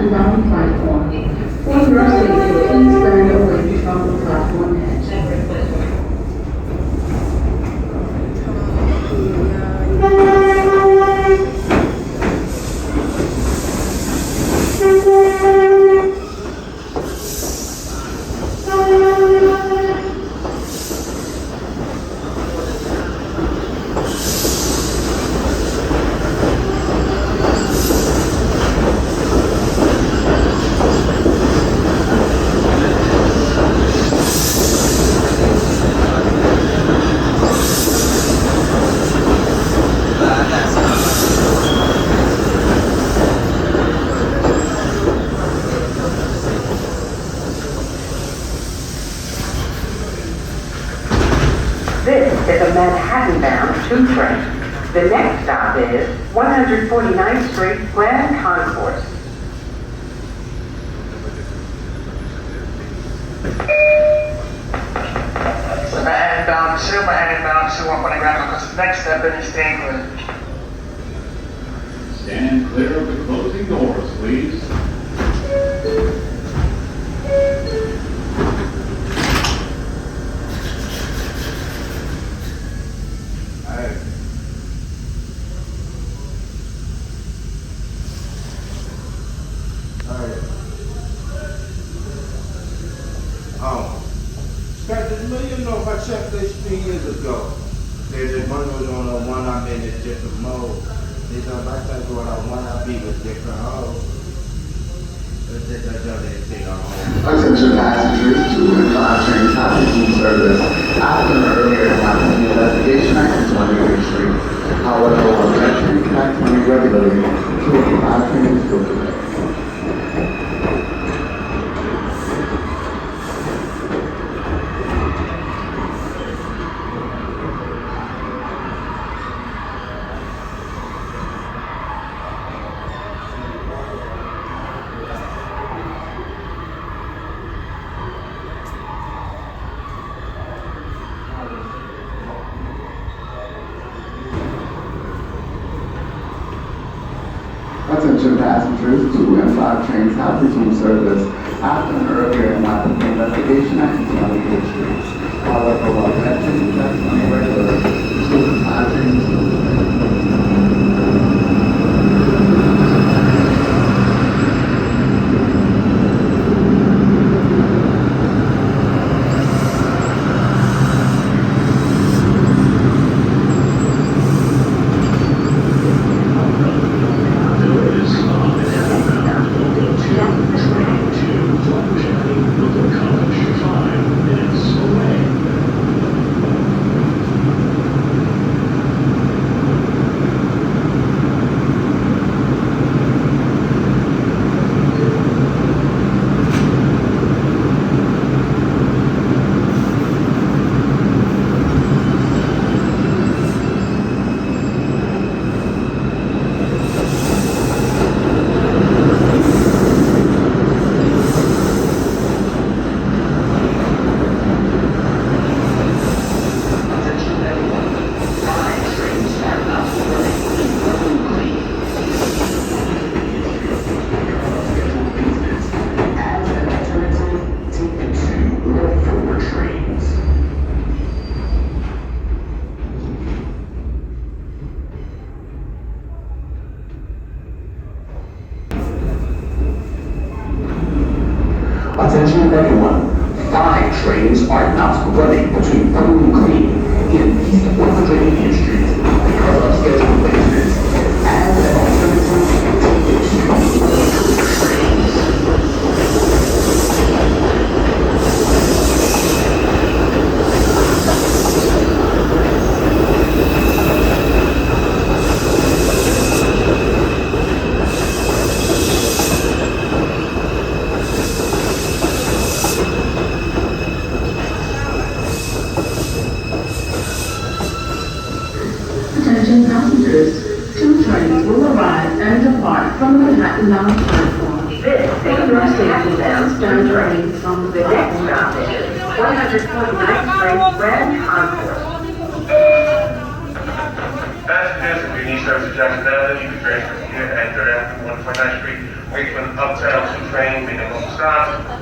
Manhattan-bound platform. For your safety, please stand away from the platform edge. This is a Manhattan-bound 2 train. The next stop is 149th Street Grand Concourse. Manhattan-bound 2, 149 Grand Concourse. Next step is stand clear. Stand clear of the closing doors, please. You know, if I checked this 3 years ago, there's one was on a one I'm in a different mode. There's a like that going on one I be with different hoes. Attention passengers, 2 and 5 trains have resumed service after an earlier happening investigation at 28th Street. However, on that train connects running regularly, 2 and 5 trains still today. Attention passengers, 2 and 5 trains have resumed service after an earlier investigation at 28th Street. However, while that train connects running regularly, 2 and 5 trains still today. Attention everyone, 5 trains are not running between Blue and Green in East 180th Street because of scheduled maintenance. As an alternative, take the 2 local trains. Attention passengers, 2 trains will arrive and depart from the Manhattan-bound platform. This is For a your safety, Manhattan-bound please stand 2 away train. from The the next platform stop edge. is 149th Street Grand Concourse. Passengers, if you need service to Jackson Avenue, you can transfer here at thereafter 149th Street Richmond Uptown 2 train minimum stop.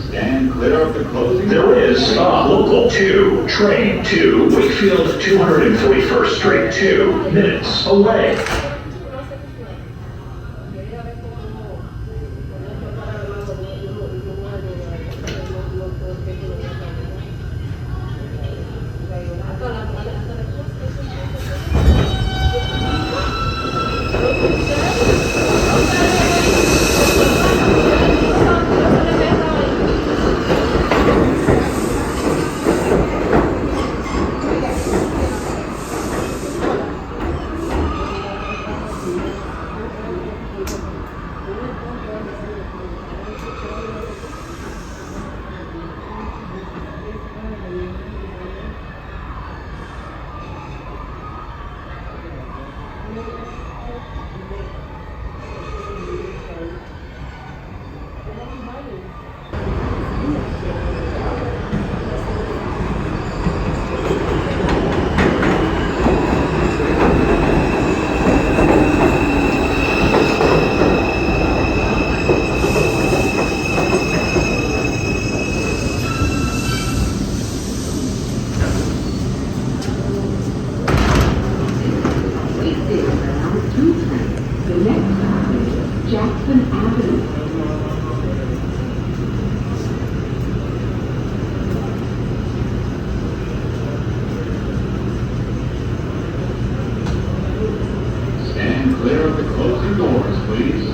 Stand clear of the closing There doors. is Local 2, Train 2, Wakefield 241st Street, 2 minutes away. Jackson Avenue. Stand clear of the closing doors, please.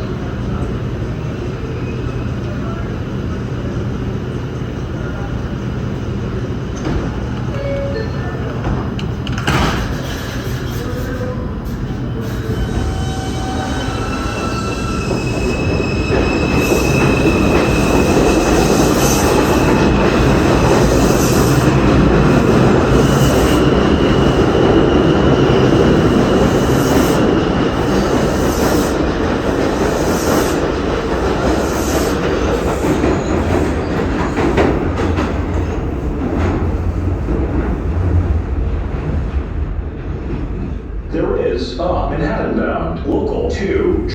There is Manhattan bound Local 2.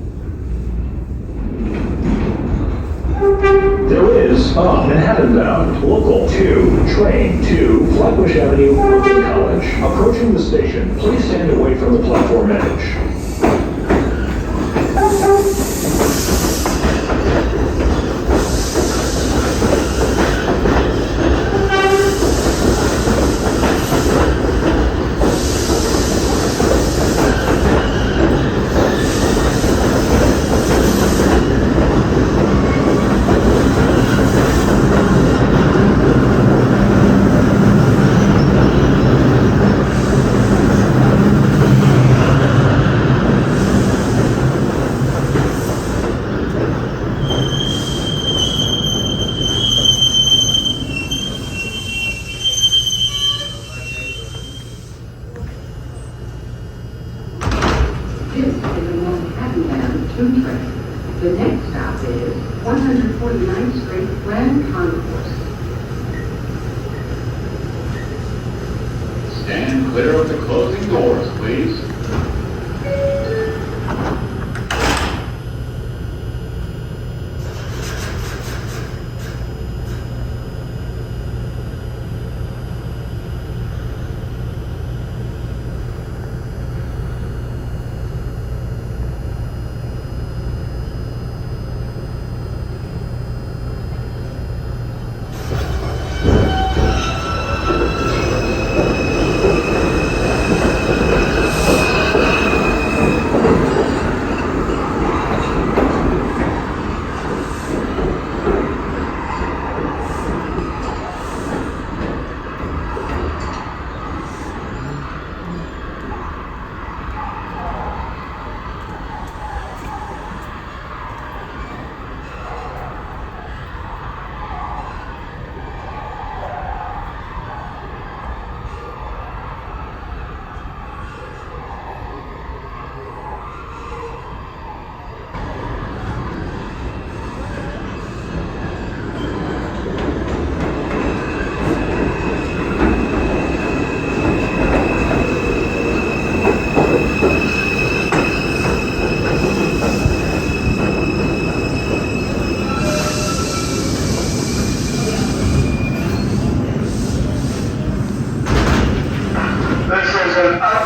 There is Manhattan bound Local 2, Train 2, Flatbush Avenue, Brooklyn College. Approaching the station, please stand away from the platform edge. This is the Manhattan Bound 2 train. The next stop is 149th Street Grand Concourse. Stand clear of the closing doors, please.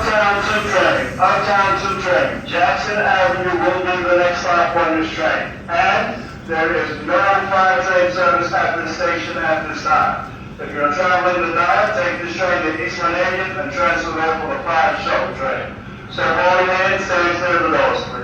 Uptown 2 train, Uptown 2 train. Jackson Avenue will be the next stop on this train. And there is no 5 train service at the station at this time. If you're traveling to Dyer, take this train to East Canadian and transfer there for the 5 shuttle train. Ceremony man, stay clear of the doors, please.